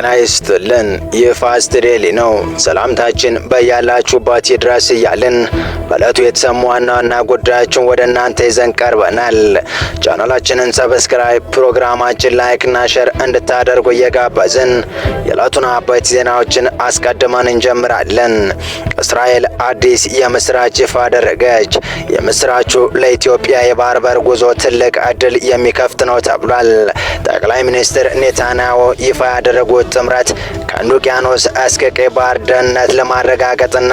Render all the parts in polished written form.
ጤና ይስጥልን። ይህ ፋስት ዴይሊ ነው። ሰላምታችን በያላችሁበት ይድረስ እያልን በዕለቱ የተሰሙ ዋና ዋና ጉዳዮችን ወደ እናንተ ይዘን ቀርበናል። ቻናላችንን ሰብስክራይብ፣ ፕሮግራማችን ላይክ እና ሼር እንድታደርጉ እየጋበዝን የዕለቱን አበይት ዜናዎችን አስቀድመን እንጀምራለን። እስራኤል አዲስ የምስራች ይፋ አደረገች። የምስራቹ ለኢትዮጵያ የባህር በር ጉዞ ትልቅ ዕድል የሚከፍት ነው ተብሏል። ጠቅላይ ሚኒስትር ኔታንያሁ ይፋ ያደረጉት ጥምረት ከህንድ ውቅያኖስ እስከ ቀይ ባህር ደህንነት ለማረጋገጥና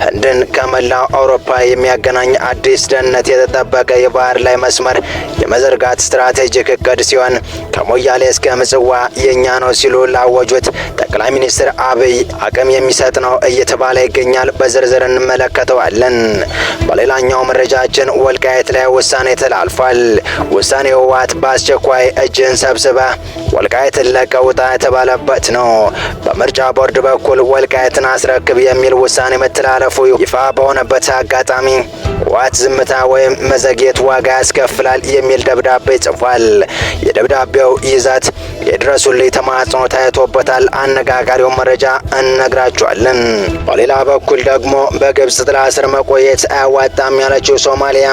ህንድን ከመላው አውሮፓ የሚያገናኝ አዲስ ደህንነት የተጠበቀ የባህር ላይ መስመር የመዘርጋት ስትራቴጂክ እቅድ ሲሆን ከሞያሌ እስከ ምጽዋ የኛ ነው ሲሉ ላወጁት ጠቅላይ ሚኒስትር አብይ አቅም የሚሰጥ ነው እየተባለ ይገኛል። በዝርዝር እንመለከተዋለን። በሌላኛው መረጃችን ወልቃይት ላይ ውሳኔ ተላልፏል። ውሳኔው ህወሓት በአስቸኳይ እጅን ሰብስበ ወልቃይትን ለቀህ ውጣ የተባለበት ነው። በምርጫ ቦርድ በኩል ወልቃይትን አስረክብ የሚል ውሳኔ መተላለፉ ይፋ በሆነበት አጋጣሚ ህወሓት ዝምታ ወይም መዘግየት ዋጋ ያስከፍላል የሚል ደብዳቤ ጽፏል። የደብዳቤው ይዘት የድረሱልኝ ተማጽኖ ታይቶበታል። አነጋጋሪው መረጃ እነግራችኋለን። በሌላ በኩል ደግሞ በግብጽ ጥላ ስር መቆየት አያዋጣም ያለችው ሶማሊያ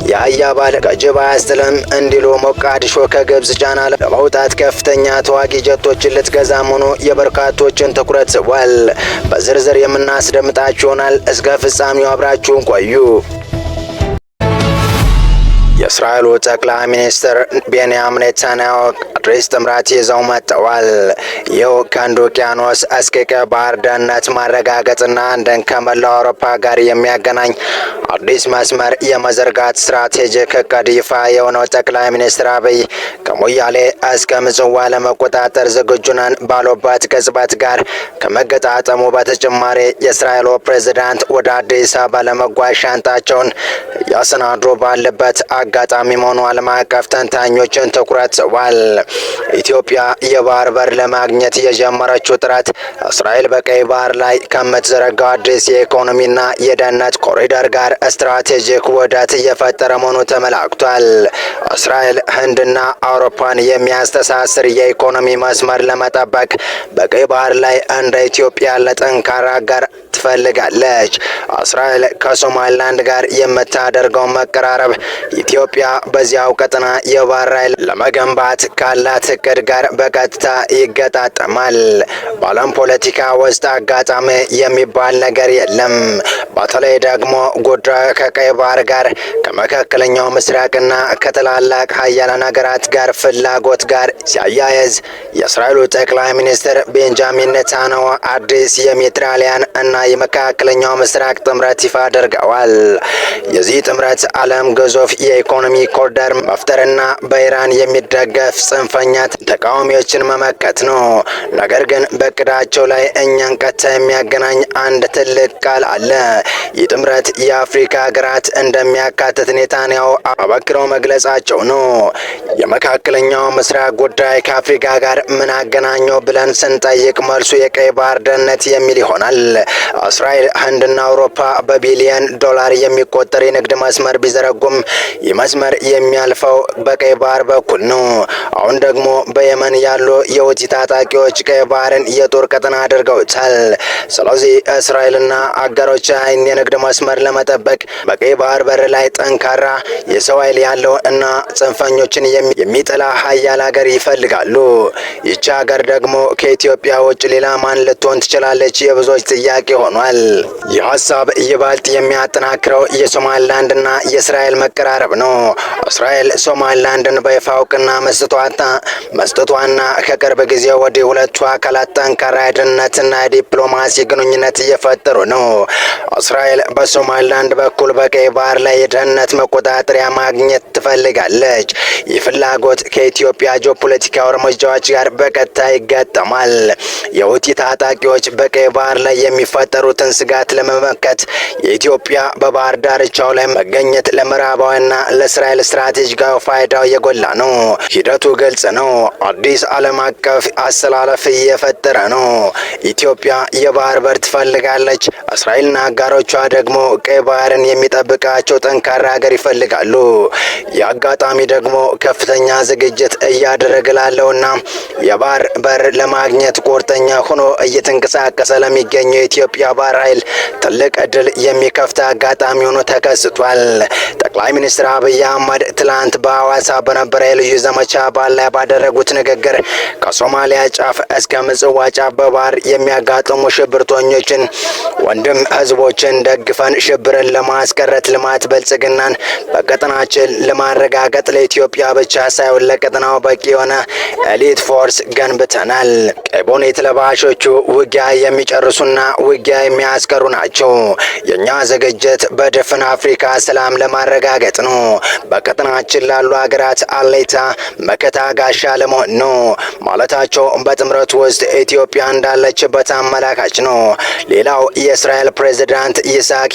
የአህያ ባል ከጅብ አያስጥልም እንዲሉ ሞቃዲሾ ከግብጽ ጫና ለመውጣት ከፍተኛ ተዋጊ ጀቶችን ልትገዛ መሆኑ የበርካቶችን ትኩረት ስቧል። በዝርዝር የምናስደምጣችሁ ይሆናል። እስከ ፍጻሜው አብራችሁን ቆዩ። የእስራኤሉ ጠቅላይ ሚኒስትር ቤንያሚን ኔታንያሁ አዲስ ጥምረት ይዘው መጥተዋል። ይኸው ከህንድ ውቅያኖስ እስከ ቀይ ባህር ደህንነት ማረጋገጥና ህንድን ከመላው አውሮፓ ጋር የሚያገናኝ አዲስ መስመር የመዘርጋት ስትራቴጂክ እቅድ ይፋ የሆነው ጠቅላይ ሚኒስትር አብይ ከሞያሌ እስከ ምጽዋ ለመቆጣጠር ዝግጁ ነን ባሉበት ቅጽበት ጋር ከመገጣጠሙ በተጨማሪ የእስራኤሉ ፕሬዝዳንት ወደ አዲስ አበባ ለመጓዝ ሻንጣቸውን እያሰናዱ ባለበት አጋጣሚ መሆኑ ዓለም አቀፍ ተንታኞችን ትኩረት ስቧል። ኢትዮጵያ የባህር በር ለማግኘት የጀመረችው ጥረት እስራኤል በቀይ ባህር ላይ ከምትዘረጋው አዲስ የኢኮኖሚና የደህንነት ኮሪደር ጋር ስትራቴጂክ ውህደት እየፈጠረ መሆኑ ተመላክቷል። እስራኤል ህንድና አውሮፓን የሚያስተሳስር የኢኮኖሚ መስመር ለመጠበቅ በቀይ ባህር ላይ እንደ ኢትዮጵያ ያለ ጠንካራ አጋር ትፈልጋለች። እስራኤል ከሶማሊላንድ ጋር የምታደርገው መቀራረብ ኢትዮጵያ በዚያው ቀጠና የባህር ኃይል ለመገንባት ካላት እቅድ ጋር በቀጥታ ይገጣጠማል። በዓለም ፖለቲካ ውስጥ አጋጣሚ የሚባል ነገር የለም። በተለይ ደግሞ ጉዳዩ ከቀይ ባህር ጋር ከመካከለኛው ምስራቅና ከትላላቅ ሀያላን ሀገራት ጋር ፍላጎት ጋር ሲያያይዝ የእስራኤሉ ጠቅላይ ሚኒስትር ቤንጃሚን ኔታንያሁ አዲስ የሜዲትራሊያን እና የመካከለኛው ምስራቅ ጥምረት ይፋ አድርገዋል። የዚህ ጥምረት ዓለም ግዙፍ የኢኮኖሚ ኮሪደር መፍጠርና በኢራን የሚደገፍ ጽንፈኛ ተቃዋሚዎችን መመከት ነው። ነገር ግን በእቅዳቸው ላይ እኛን ቀጥታ የሚያገናኝ አንድ ትልቅ ቃል አለ። ይህ ጥምረት የአፍሪካ ሀገራት እንደሚያካትት ኔታንያሁ አበክረው መግለጻቸው ነው። የመካከለኛው ምስራቅ ጉዳይ ከአፍሪካ ጋር ምን አገናኘው ብለን ስንጠይቅ መልሱ የቀይ ባህር ደህንነት የሚል ይሆናል። እስራኤል ህንድና አውሮፓ በቢሊየን ዶላር የሚቆጠር የንግድ መስመር ቢዘረጉም ይህ መስመር የሚያልፈው በቀይ ባህር በኩል ነው። አሁን ደግሞ በየመን ያሉ የሁቲ ታጣቂዎች ቀይ ባህርን የጦር ቀጠና አድርገውታል። ስለዚህ እስራኤልና አጋሮቿ ይህን የንግድ መስመር ለመጠበቅ በቀይ ባህር በር ላይ ጠንካራ የሰው ኃይል ያለው እና ጽንፈኞችን የሚጠላ ሀያል ሀገር ይፈልጋሉ። ይቺ ሀገር ደግሞ ከኢትዮጵያ ውጭ ሌላ ማን ልትሆን ትችላለች? የብዙዎች ጥያቄ ሆኗል። ይህ ሀሳብ ይበልጥ የሚያጠናክረው የሶማሊላንድና የእስራኤል መቀራረብ ነው። እስራኤል ሶማሊላንድን በይፋ እውቅና መስጠቷና ከቅርብ ጊዜ ወዲህ ሁለቱ አካላት ጠንካራ የደህንነትና የዲፕሎማሲ ግንኙነት እየፈጠሩ ነው። እስራኤል በሶማሊላንድ በኩል በቀይ ባህር ላይ የደህንነት መቆጣጠሪያ ማግኘት ትፈልጋለች። ይህ ፍላጎት ከኢትዮጵያ ጂኦፖለቲካዊ እርምጃዎች ጋር በቀጥታ ይገጠማል። የሁቲ ታጣቂዎች በቀይ ባህር ላይ የሚፈጠር የፈጠሩትን ስጋት ለመመከት የኢትዮጵያ በባህር ዳርቻው ላይ መገኘት ለምዕራባውያንና ለእስራኤል ስትራቴጂካዊ ፋይዳው የጎላ ነው። ሂደቱ ግልጽ ነው። አዲስ ዓለም አቀፍ አሰላለፍ እየፈጠረ ነው። ኢትዮጵያ የባህር በር ትፈልጋለች። እስራኤልና አጋሮቿ ደግሞ ቀይ ባህርን የሚጠብቃቸው ጠንካራ ሀገር ይፈልጋሉ። የአጋጣሚ ደግሞ ከፍተኛ ዝግጅት እያደረገ ላለውና የባህር በር ለማግኘት ቁርጠኛ ሆኖ እየተንቀሳቀሰ ለሚገኘው የኢትዮጵያ ባህር ኃይል ትልቅ እድል የሚከፍት አጋጣሚ ሆኖ ተከስቷል። ጠቅላይ ሚኒስትር አብይ አህመድ ትላንት በሐዋሳ በነበረ የልዩ ዘመቻ በዓል ላይ ባደረጉት ንግግር ከሶማሊያ ጫፍ እስከ ምጽዋ ጫፍ በባህር የሚያጋጥሙ ሽብርተኞችን ወንድም ህዝቦችን ደግፈን ሽብርን ለማስቀረት ልማት ብልጽግናን በቀጠናችን ለማረጋገጥ ለኢትዮጵያ ብቻ ሳይሆን ለቀጠናው በቂ የሆነ ኤሊት ፎርስ ገንብተናል። ቀይ ቦኔት ለባሾቹ ውጊያ የሚጨርሱና ውጊያ የሚያስቀሩ ናቸው። የኛ ዝግጅት በድፍን አፍሪካ ሰላም ለማረጋገጥ ነው። በቀጠናችን ላሉ ሀገራት አለይታ መከታ ጋሻ ለመሆን ነው ማለታቸው በጥምረቱ ውስጥ ኢትዮጵያ እንዳለችበት አመላካች ነው። ሌላው የእስራኤል ፕሬዝዳንት ይስሐቅ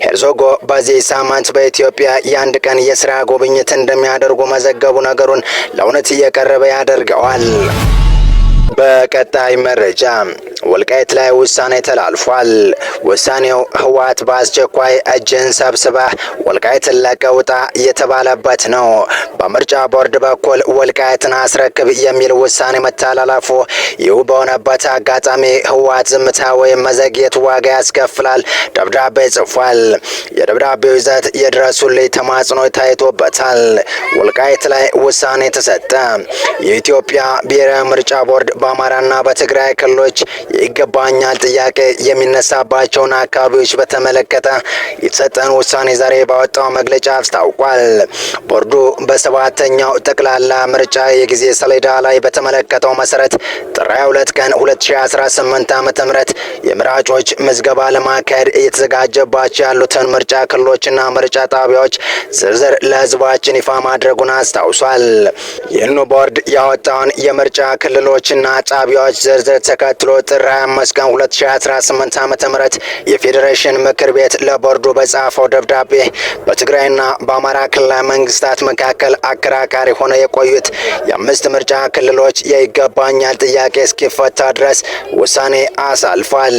ሄርዞግ በዚህ ሳምንት በኢትዮጵያ የአንድ ቀን የስራ ጉብኝት እንደሚያደርጉ መዘገቡ ነገሩን ለእውነት እየቀረበ ያደርገዋል። በቀጣይ መረጃ ወልቃይት ላይ ውሳኔ ተላልፏል። ውሳኔው ህወሓት በአስቸኳይ እጅን ሰብስበህ ወልቃይትን ለቀህ ውጣ የተባለበት ነው። በምርጫ ቦርድ በኩል ወልቃይትን አስረክብ የሚል ውሳኔ መተላለፉ ይህ በሆነበት አጋጣሚ ህወሓት ዝምታ ወይም መዘግየት ዋጋ ያስከፍላል ደብዳቤ ጽፏል። የደብዳቤው ይዘት የድረሱልኝ ተማጽኖ ታይቶበታል። ወልቃይት ላይ ውሳኔ ተሰጠ። የኢትዮጵያ ብሔራዊ ምርጫ ቦርድ በአማራና በትግራይ ክልሎች ይገባኛል ጥያቄ የሚነሳባቸውን አካባቢዎች በተመለከተ የተሰጠን ውሳኔ ዛሬ ባወጣው መግለጫ አስታውቋል። ቦርዱ በሰባተኛው ጠቅላላ ምርጫ የጊዜ ሰሌዳ ላይ በተመለከተው መሰረት ጥር 22 ቀን 2018 ዓ.ም የምራጮች ምዝገባ ለማካሄድ እየተዘጋጀባቸው ያሉትን ምርጫ ክልሎችና ምርጫ ጣቢያዎች ዝርዝር ለህዝባችን ይፋ ማድረጉን አስታውሷል። ይህን ቦርድ ያወጣውን የምርጫ ክልሎችና ጣቢያዎች ዝርዝር ተከትሎ ጥር 25 ቀን 2018 ዓ.ም የፌዴሬሽን ምክር ቤት ለቦርዱ በጻፈው ደብዳቤ በትግራይና በአማራ ክልላዊ መንግስታት መካከል አከራካሪ ሆነ የቆዩት የአምስት ምርጫ ክልሎች የይገባኛል ጥያቄ እስኪፈታ ድረስ ውሳኔ አሳልፏል።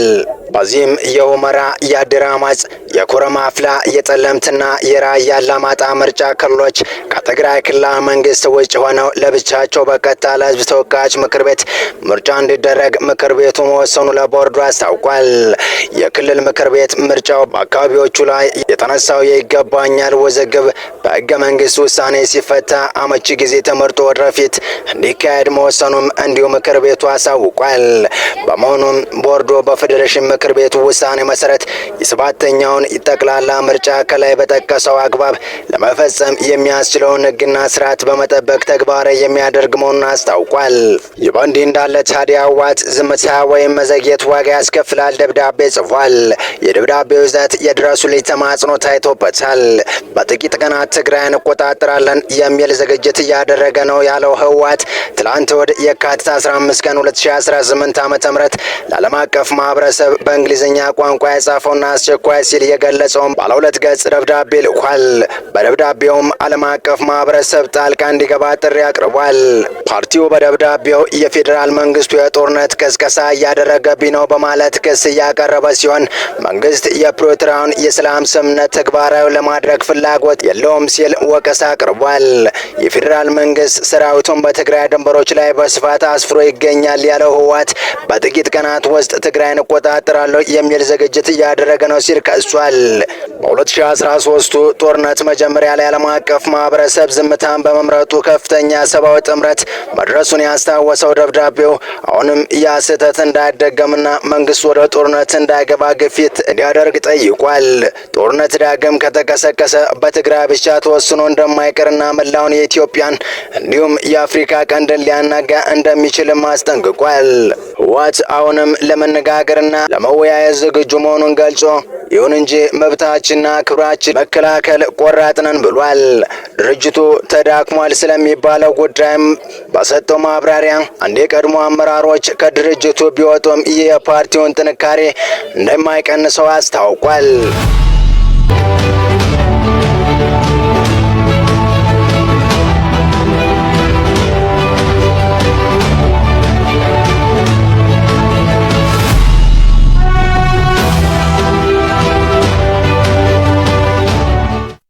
በዚህም የሁመራ፣ የአዲራማጽ፣ የኮረማ አፍላ፣ የጠለምትና የራያ አላማጣ ምርጫ ክልሎች ከትግራይ ክልላዊ መንግስት ውጭ ሆነው ለብቻቸው በቀጥታ ለህዝብ ተወካዮች ምክር ቤት ምርጫ እንዲደረግ ምክር ቤቱ መወሰኑ ለቦርዱ አስታውቋል። የክልል ምክር ቤት ምርጫው በአካባቢዎቹ ላይ የተነሳው የይገባኛል ውዝግብ በህገ መንግስት ውሳኔ ሲፈታ አመቺ ጊዜ ተመርጦ ወደፊት እንዲካሄድ መወሰኑም እንዲሁ ምክር ቤቱ አሳውቋል። በመሆኑም ቦርዱ በፌዴሬሽን ምክር ቤቱ ውሳኔ መሰረት የሰባተኛውን ጠቅላላ ምርጫ ከላይ በጠቀሰው አግባብ ለመፈጸም የሚያስችለውን ህግና ስርዓት በመጠበቅ ተግባራዊ የሚያደርግ መሆኑን አስታውቋል። ይህ በእንዲህ እንዳለ ታዲያ ህወሓት ዝምታ ወይም መዘግየት ዋጋ ያስከፍላል ደብዳቤ ጽፏል። የደብዳቤው ይዘት የድረሱልኝ ተማጽኖ ታይቶበታል። በጥቂት ቀናት ትግራይን እንቆጣጠራለን የሚል ዝግጅት እያደረገ ነው ያለው ህወሓት ትላንት ወደ የካቲት 15 ቀን 2018 ዓ.ም ለዓለም አቀፍ ማህበረሰብ በእንግሊዝኛ ቋንቋ የጻፈውና አስቸኳይ ሲል የገለጸውን ባለ 2 ገጽ ደብዳቤ ልኳል። በደብዳቤውም ዓለም አቀፍ ማህበረሰብ ጣልቃ እንዲገባ ጥሪ አቅርቧል። ፓርቲው በደብዳቤው የፌዴራል መንግስቱ የጦርነት ቅስቀሳ እያደረገብኝ ነው በማለት ክስ እያቀረበ ሲሆን መንግስት የፕሪቶሪያውን የሰላም ስምምነት ተግባራዊ ለማድረግ ፍላጎት የለውም ሲል ወቀሳ አቅርቧል። የፌዴራል መንግስት ሰራዊቱን በትግራይ ድንበሮች ላይ በስፋት አስፍሮ ይገኛል ያለው ህወሓት በጥቂት ቀናት ውስጥ ትግራይን እቆጣጠራለሁ የሚል ዝግጅት እያደረገ ነው ሲል ከሷል። በ2013 ጦርነት መጀመሪያ ላይ ዓለም አቀፍ ማህበረሰብ ዝምታን በመምረጡ ከፍተኛ ሰብአዊ ጥምረት መድረሱን ያስታወሰው ደብዳቤው አሁንም ያ ስህተት እንዳይደገምና መንግስት ወደ ጦርነት እንዳይገባ ግፊት እንዲያደርግ ጠይቋል። ጦርነት ዳግም ከተቀሰቀሰ በትግራይ ብቻ ተወስኖ እንደማይቀርና መላውን የኢትዮጵያን እንዲሁም የአፍሪካ ቀንድን ሊያናጋ እንደሚችልም አስጠንቅቋል። ህወሓት አሁንም ለመነጋገርና ለመወያየት ዝግጁ መሆኑን ገልጾ ይሁን እንጂ መብታችንና ክብራችን መከላከል ቆራጥነን ብሏል። ድርጅቱ ተዳክሟል ስለሚባለው ጉዳይም በሰጠው ማብራሪያ አንድ የቀድሞ አመራሮች ከድርጅቱ ቢወጡም ይህ የፓርቲውን ጥንካሬ እንደማይቀንሰው አስታውቋል።